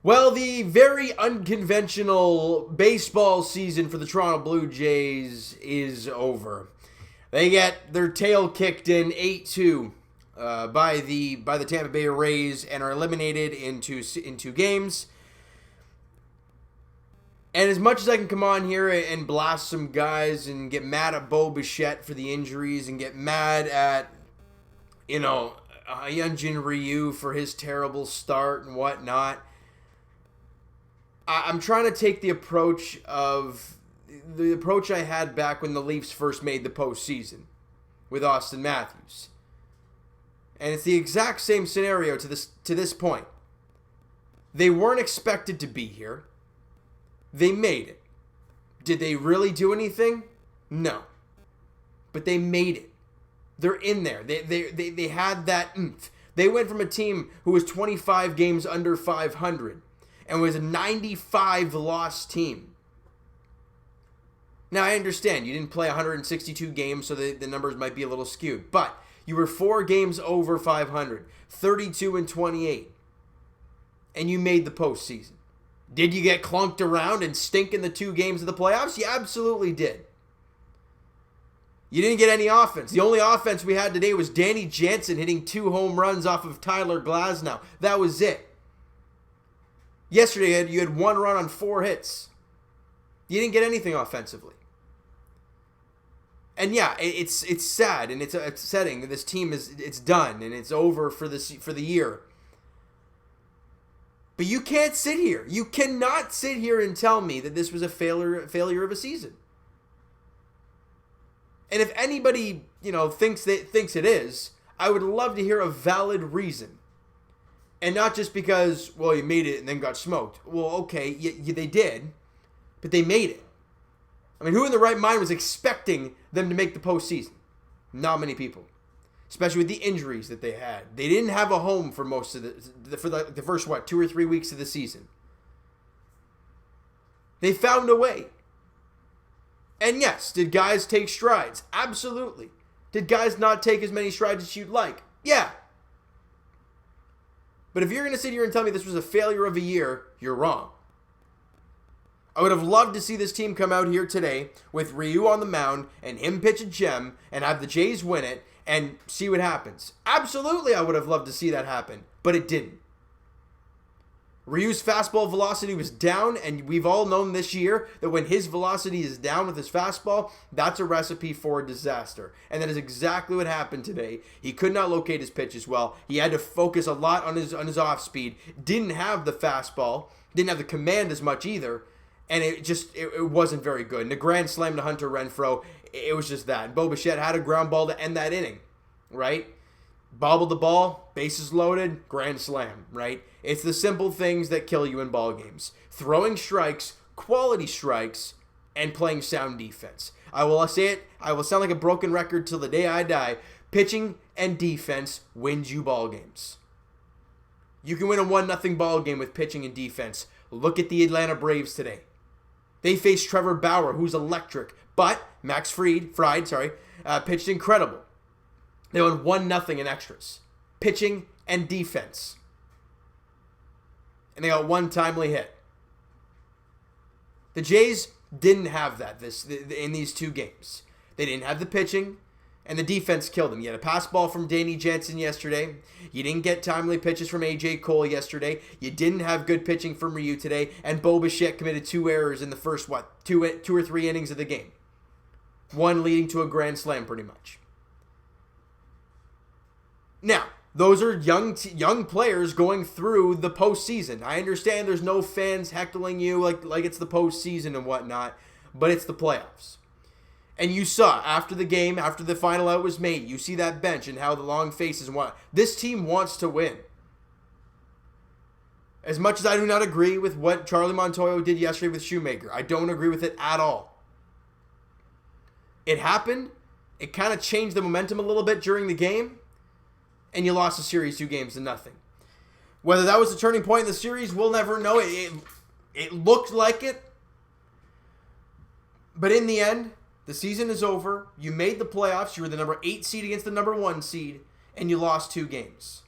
Well, the very unconventional baseball season for the Toronto Blue Jays is over. They get their tail kicked in 8-2 by the Tampa Bay Rays and are eliminated in two games. And as much as I can come on here and blast some guys and get mad at Bo Bichette for the injuries and get mad at, Hyunjin Ryu for his terrible start and whatnot, I'm trying to take the approach I had back when the Leafs first made the postseason with Austin Matthews. And it's the exact same scenario to this point. They weren't expected to be here. They made it. Did they really do anything? No. But they made it. They're in there. They had that oomph. They went from a team who was 25 games under 500 and was a 95 loss team. Now, I understand you didn't play 162 games, so the numbers might be a little skewed. But you were 4 games over 500, 32-28, and you made the postseason. Did you get clunked around and stink in the 2 games of the playoffs? You absolutely did. You didn't get any offense. The only offense we had today was Danny Jansen hitting 2 home runs off of Tyler Glasnow. That was it. Yesterday, you had 1 run on 4 hits. You didn't get anything offensively. And yeah, it's sad and it's upsetting. This team it's done and it's over for the year. But you can't sit here. You cannot sit here and tell me that this was a failure of a season. And if anybody, thinks it is, I would love to hear a valid reason. And not just because, well, you made it and then got smoked. Well, okay, they did, but they made it. I mean, who in the right mind was expecting them to make the postseason? Not many people, especially with the injuries that they had. They didn't have a home for most of the first 2 or 3 weeks of the season. They found a way. And yes, did guys take strides? Absolutely. Did guys not take as many strides as you'd like? Yeah. But if you're going to sit here and tell me this was a failure of a year, you're wrong. I would have loved to see this team come out here today with Ryu on the mound and him pitch a gem and have the Jays win it and see what happens. Absolutely, I would have loved to see that happen, but it didn't. Ryu's fastball velocity was down, and we've all known this year that when his velocity is down with his fastball, that's a recipe for a disaster. And that is exactly what happened today. He could not locate his pitches well. He had to focus a lot on his off speed. Didn't have the fastball. Didn't have the command as much either. And it wasn't very good. And the grand slam to Hunter Renfroe, it was just that. And Bo Bichette had a ground ball to end that inning, right? Bobbled the ball, bases loaded, grand slam, right? It's the simple things that kill you in ball games. Throwing strikes, quality strikes, and playing sound defense. I will say it, I will sound like a broken record till the day I die. Pitching and defense wins you ball games. You can win a 1-0 ball game with pitching and defense. Look at the Atlanta Braves today. They faced Trevor Bauer, who's electric, but Max Fried, pitched incredible. They won 1-0 in extras. Pitching and defense. And they got 1 timely hit. The Jays didn't have that in these 2 games. They didn't have the pitching, and the defense killed them. You had a pass ball from Danny Jansen yesterday. You didn't get timely pitches from A.J. Cole yesterday. You didn't have good pitching from Ryu today, and Bo Bichette committed 2 errors in the first, 2 or 3 innings of the game. 1 leading to a grand slam, pretty much. Now, those are young players going through the postseason. I understand there's no fans heckling you like it's the postseason and whatnot, but it's the playoffs. And you saw after the game, after the final out was made, you see that bench and how the long faces want. This team wants to win. As much as I do not agree with what Charlie Montoyo did yesterday with Shoemaker, I don't agree with it at all. It happened. It kind of changed the momentum a little bit during the game. And you lost the series 2-0. Whether that was the turning point in the series, we'll never know. It looked like it. But in the end, the season is over. You made the playoffs. You were the number 8 seed against the number 1 seed. And you lost 2 games.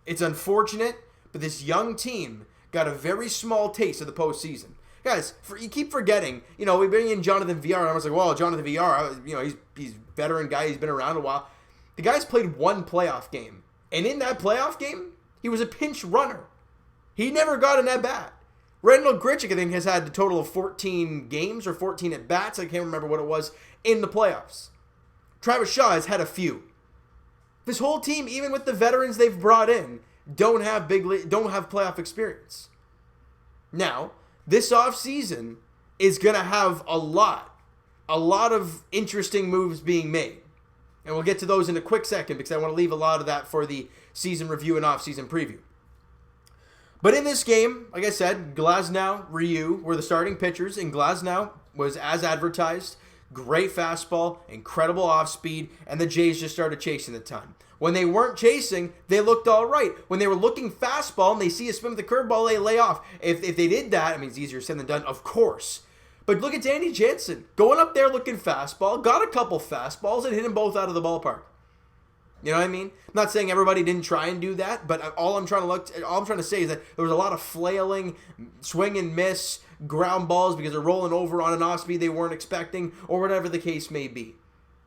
It's unfortunate, but this young team got a very small taste of the postseason. Guys, you keep forgetting, we bring in Jonathan VR, and I was like, well, Jonathan VR, he's a veteran guy, he's been around a while. The guy's played one playoff game, and in that playoff game, he was a pinch runner. He never got an at-bat. Randall Grichuk, I think, has had a total of 14 games or 14 at-bats. I can't remember what it was in the playoffs. Travis Shaw has had a few. This whole team, even with the veterans they've brought in, don't have playoff experience. Now, this offseason is going to have a lot of interesting moves being made. And we'll get to those in a quick second because I want to leave a lot of that for the season review and off-season preview. But in this game, like I said, Glasnow, Ryu were the starting pitchers, and Glasnow was as advertised. Great fastball, incredible off-speed, and the Jays just started chasing a ton. When they weren't chasing, they looked all right. When they were looking fastball and they see a spin with the curveball, they lay off. If they did that, I mean, it's easier said than done, of course. But look at Danny Jansen, going up there looking fastball, got a couple fastballs, and hit them both out of the ballpark. You know what I mean? I'm not saying everybody didn't try and do that, but all I'm trying to say is that there was a lot of flailing, swing and miss, ground balls because they're rolling over on an off speed they weren't expecting, or whatever the case may be.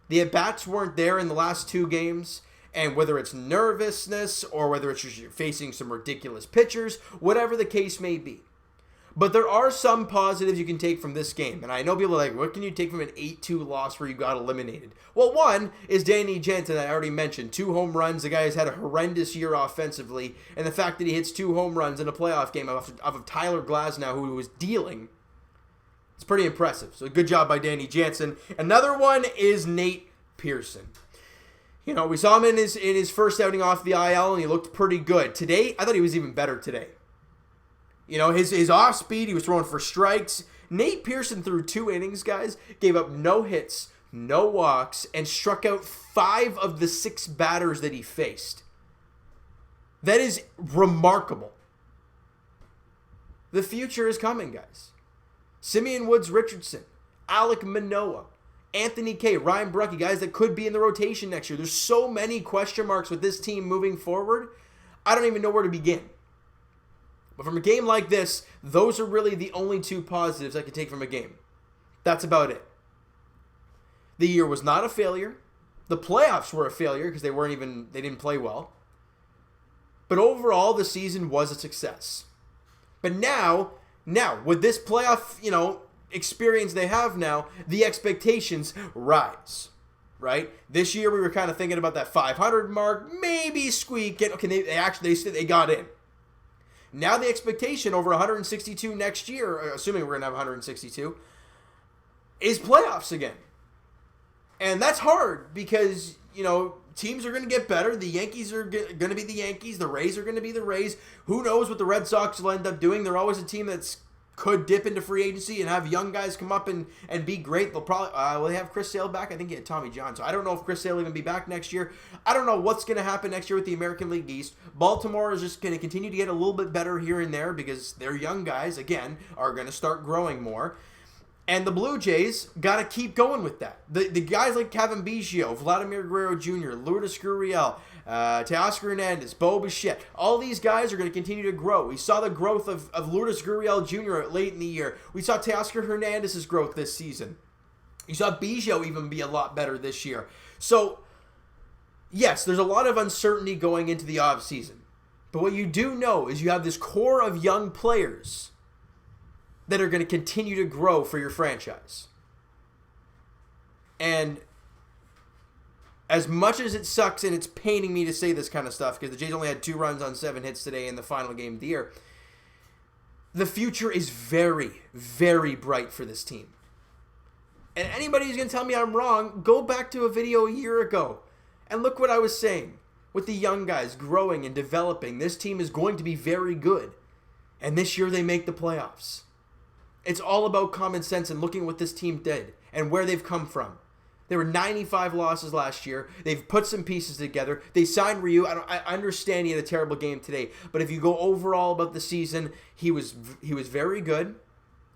The at-bats weren't there in the last two games, and whether it's nervousness or whether it's just you're facing some ridiculous pitchers, whatever the case may be. But there are some positives you can take from this game. And I know people are like, what can you take from an 8-2 loss where you got eliminated? Well, one is Danny Jansen, I already mentioned. 2 home runs. The guy has had a horrendous year offensively. And the fact that he hits 2 home runs in a playoff game off of Tyler Glasnow, who was dealing, it's pretty impressive. So good job by Danny Jansen. Another one is Nate Pearson. We saw him in his first outing off the IL, and he looked pretty good. Today, I thought he was even better today. His off speed, he was throwing for strikes. Nate Pearson threw 2 innings, guys, gave up no hits, no walks, and struck out 5 of the 6 batters that he faced. That is remarkable. The future is coming, guys. Simeon Woods Richardson, Alek Manoah, Anthony Kay, Ryan Brucke, guys that could be in the rotation next year. There's so many question marks with this team moving forward. I don't even know where to begin. But from a game like this, those are really the only 2 positives I can take from a game. That's about it. The year was not a failure. The playoffs were a failure because they didn't play well. But overall, the season was a success. But now with this playoff, experience they have now, the expectations rise. Right? This year we were kind of thinking about that 500 mark, maybe squeak it. Okay, they got in. Now the expectation over 162 next year, assuming we're going to have 162, is playoffs again. And that's hard because, teams are going to get better. The Yankees are going to be the Yankees. The Rays are going to be the Rays. Who knows what the Red Sox will end up doing. They're always a team that's could dip into free agency and have young guys come up and be great. They'll probably will they have Chris Sale back? I think he had Tommy John. So I don't know if Chris Sale will even be back next year. I don't know what's going to happen next year with the American League East. Baltimore is just going to continue to get a little bit better here and there because their young guys, again, are going to start growing more. And the Blue Jays got to keep going with that. The guys like Kevin Biggio, Vladimir Guerrero Jr., Lourdes Gurriel, Teoscar Hernandez, Bo Bichette, all these guys are going to continue to grow. We saw the growth of Lourdes Gurriel Jr. late in the year. We saw Teoscar Hernandez's growth this season. You saw Biggio even be a lot better this year. So, yes, there's a lot of uncertainty going into the offseason. But what you do know is you have this core of young players that are going to continue to grow for your franchise. And as much as it sucks and it's paining me to say this kind of stuff because the Jays only had 2 runs on 7 hits today in the final game of the year, the future is very, very bright for this team. And anybody who's going to tell me I'm wrong, go back to a video a year ago and look what I was saying. With the young guys growing and developing, this team is going to be very good. And this year they make the playoffs. It's all about common sense and looking at what this team did and where they've come from. There were 95 losses last year. They've put some pieces together. They signed Ryu. I understand he had a terrible game today, but if you go overall about the season, he was very good.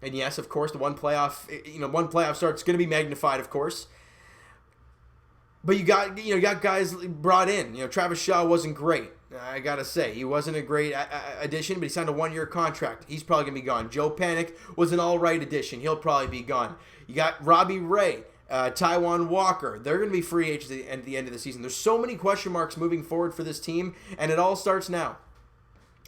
And yes, of course, the one playoff start's going to be magnified, of course. But you got guys brought in. Travis Shaw wasn't great. I gotta say, he wasn't a great addition, but he signed a 1-year contract. He's probably gonna be gone. Joe Panic was an all right addition. He'll probably be gone. You got Robbie Ray, Taiwan Walker. They're gonna be free agents at the end of the season. There's so many question marks moving forward for this team, and it all starts now.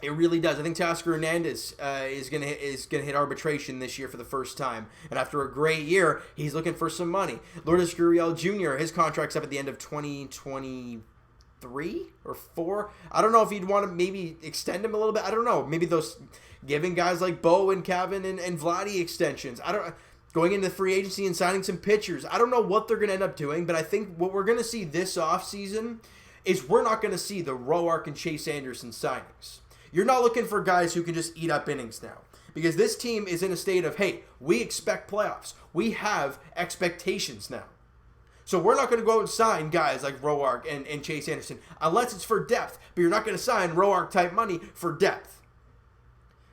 It really does. I think Teoscar Hernandez is gonna hit arbitration this year for the first time, and after a great year, he's looking for some money. Lourdes Gurriel Jr. His contract's up at the end of 2023 or 4. I don't know if you'd want to maybe extend him a little bit. I don't know. Maybe those giving guys like Bo and Kevin and Vladdy extensions. I don't. Going into free agency and signing some pitchers. I don't know what they're going to end up doing, but I think what we're going to see this offseason is we're not going to see the Roark and Chase Anderson signings. You're not looking for guys who can just eat up innings now. Because this team is in a state of, hey, we expect playoffs. We have expectations now. So we're not going to go out and sign guys like Roark and Chase Anderson unless it's for depth. But you're not going to sign Roark-type money for depth.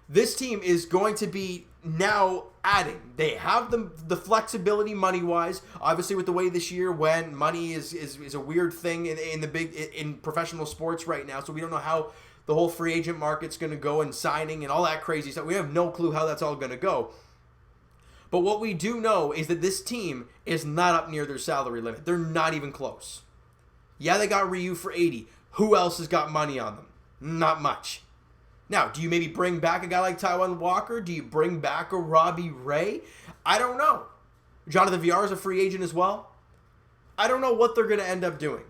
This team is going to be now adding. They have the flexibility money-wise. Obviously, with the way this year when money is a weird thing in professional sports right now. So we don't know how the whole free agent market's going to go and signing and all that crazy stuff. We have no clue how that's all going to go. But what we do know is that this team is not up near their salary limit. They're not even close. Yeah, they got Ryu for 80. Who else has got money on them? Not much. Now, do you maybe bring back a guy like Taiwan Walker? Do you bring back a Robbie Ray? I don't know. Jonathan Villar is a free agent as well. I don't know what they're going to end up doing.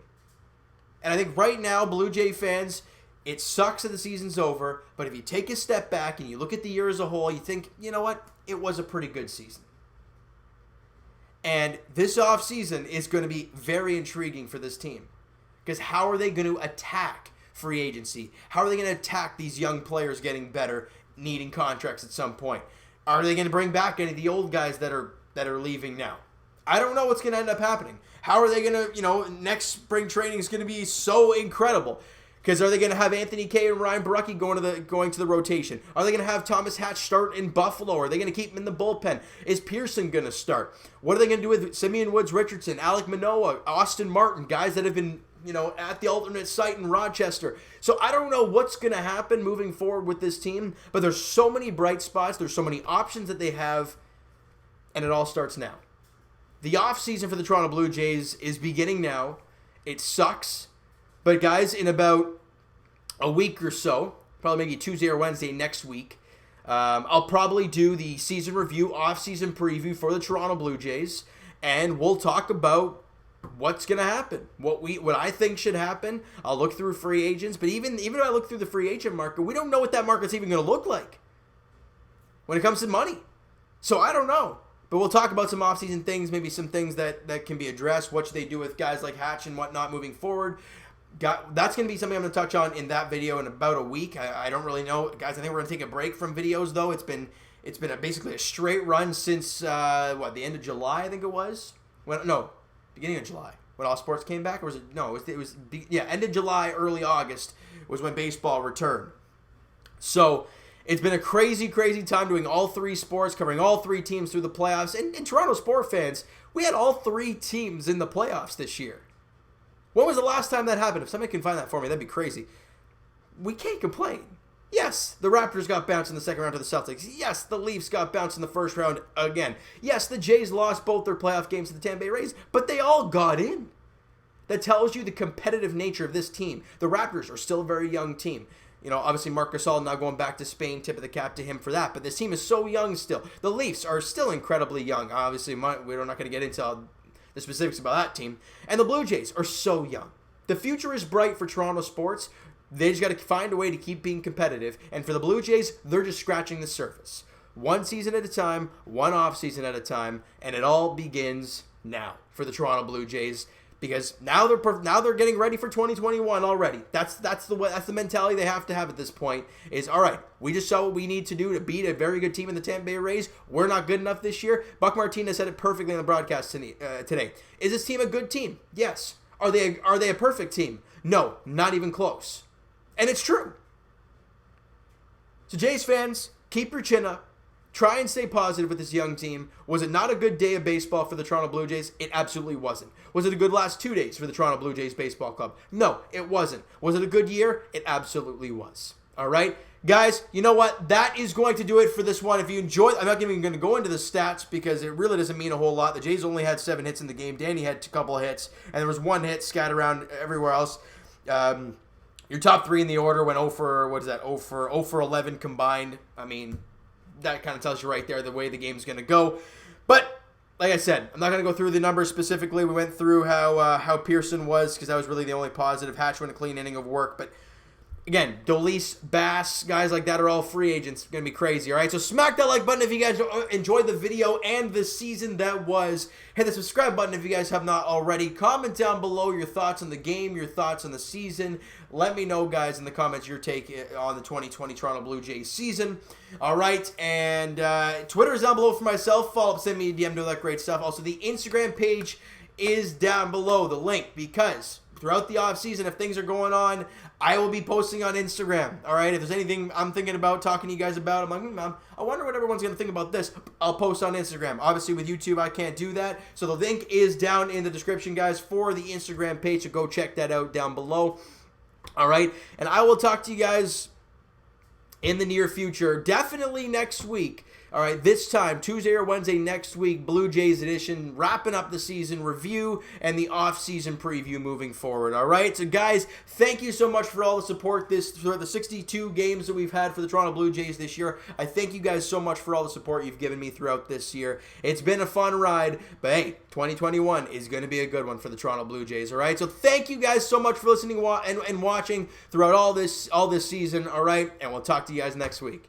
And I think right now, Blue Jay fans, it sucks that the season's over, but if you take a step back and you look at the year as a whole, you think, you know what? It was a pretty good season. And this offseason is going to be very intriguing for this team. Because how are they going to attack free agency? How are they going to attack these young players getting better, needing contracts at some point? Are they going to bring back any of the old guys that are leaving now? I don't know what's going to end up happening. How are they going to, next spring training is going to be so incredible. Because are they going to have Anthony Kay and Ryan Barucki going to the rotation? Are they going to have Thomas Hatch start in Buffalo? Are they going to keep him in the bullpen? Is Pearson going to start? What are they going to do with Simeon Woods Richardson, Alek Manoah, Austin Martin, guys that have been at the alternate site in Rochester? So I don't know what's going to happen moving forward with this team, but there's so many bright spots. There's so many options that they have, and it all starts now. The offseason for the Toronto Blue Jays is beginning now. It sucks. But guys, in about a week or so, probably maybe Tuesday or Wednesday next week, I'll probably do the season review, off-season preview for the Toronto Blue Jays, and we'll talk about what's going to happen, what I think should happen. I'll look through free agents, but even if I look through the free agent market, we don't know what that market's even going to look like when it comes to money. So I don't know. But we'll talk about some off-season things, maybe some things that can be addressed. What should they do with guys like Hatch and whatnot moving forward? That's going to be something I'm going to touch on in that video in about a week. I don't really know. Guys, I think we're going to take a break from videos, though. It's been basically a straight run since, the end of July, I think it was? Beginning of July. When All Sports came back? Or was it? No, it was end of July, early August was when baseball returned. So it's been a crazy, crazy time doing all three sports, covering all three teams through the playoffs. And Toronto sport fans, we had all three teams in the playoffs this year. When was the last time that happened? If somebody can find that for me, that'd be crazy. We can't complain. Yes, the Raptors got bounced in the second round to the Celtics. Yes, the Leafs got bounced in the first round again. Yes, the Jays lost both their playoff games to the Tampa Bay Rays, but they all got in. That tells you the competitive nature of this team. The Raptors are still a very young team. Obviously Marc Gasol now going back to Spain, tip of the cap to him for that. But this team is so young still. The Leafs are still incredibly young. Obviously, we're not going to get into the specifics about that team. And the Blue Jays are so young. The future is bright for Toronto sports. They just got to find a way to keep being competitive. And for the Blue Jays, they're just scratching the surface. One season at a time, one off season at a time, and it all begins now for the Toronto Blue Jays. Because now they're getting ready for 2021 already. That's the mentality they have to have at this point. Is all right. We just saw what we need to do to beat a very good team in the Tampa Bay Rays. We're not good enough this year. Buck Martinez said it perfectly on the broadcast today. Is this team a good team? Yes. Are they a perfect team? No, not even close. And it's true. So Jays fans, keep your chin up. try and stay positive with this young team. Was it not a good day of baseball for the Toronto Blue Jays? It absolutely wasn't. Was it a good last 2 days for the Toronto Blue Jays baseball club? No, it wasn't. Was it a good year? It absolutely was. All right? Guys, you know what? That is going to do it for this one. If you enjoyed, I'm not even going to go into the stats because it really doesn't mean a whole lot. The Jays only had 7 hits in the game. Danny had a couple of hits, and there was 1 hit scattered around everywhere else. Your top 3 in the order went 0 for 11 combined. I mean, that kind of tells you right there the way the game's going to go. But like I said, I'm not going to go through the numbers specifically. We went through how Pearson was because that was really the only positive. Hatch went a clean inning of work. But again, Dolis, Bass, guys like that are all free agents. It's going to be crazy, all right? So smack that like button if you guys enjoyed the video and the season that was. Hit the subscribe button if you guys have not already. Comment down below your thoughts on the game, your thoughts on the season. Let me know, guys, in the comments your take on the 2020 Toronto Blue Jays season. All right, and Twitter is down below for myself. Follow up, send me a DM, do that great stuff. Also, the Instagram page is down below, the link, because throughout the offseason, if things are going on, I will be posting on Instagram, all right? If there's anything I'm thinking about, talking to you guys about, I'm like, I wonder what everyone's going to think about this. I'll post on Instagram. Obviously, with YouTube, I can't do that. So the link is down in the description, guys, for the Instagram page. So go check that out down below, all right? And I will talk to you guys in the near future, definitely next week. All right, this time, Tuesday or Wednesday next week, Blue Jays edition, wrapping up the season review and the off-season preview moving forward. All right, so guys, thank you so much for all the support throughout the 62 games that we've had for the Toronto Blue Jays this year. I thank you guys so much for all the support you've given me throughout this year. It's been a fun ride, but hey, 2021 is going to be a good one for the Toronto Blue Jays. All right, so thank you guys so much for listening and watching throughout all this season. All right, and we'll talk to you guys next week.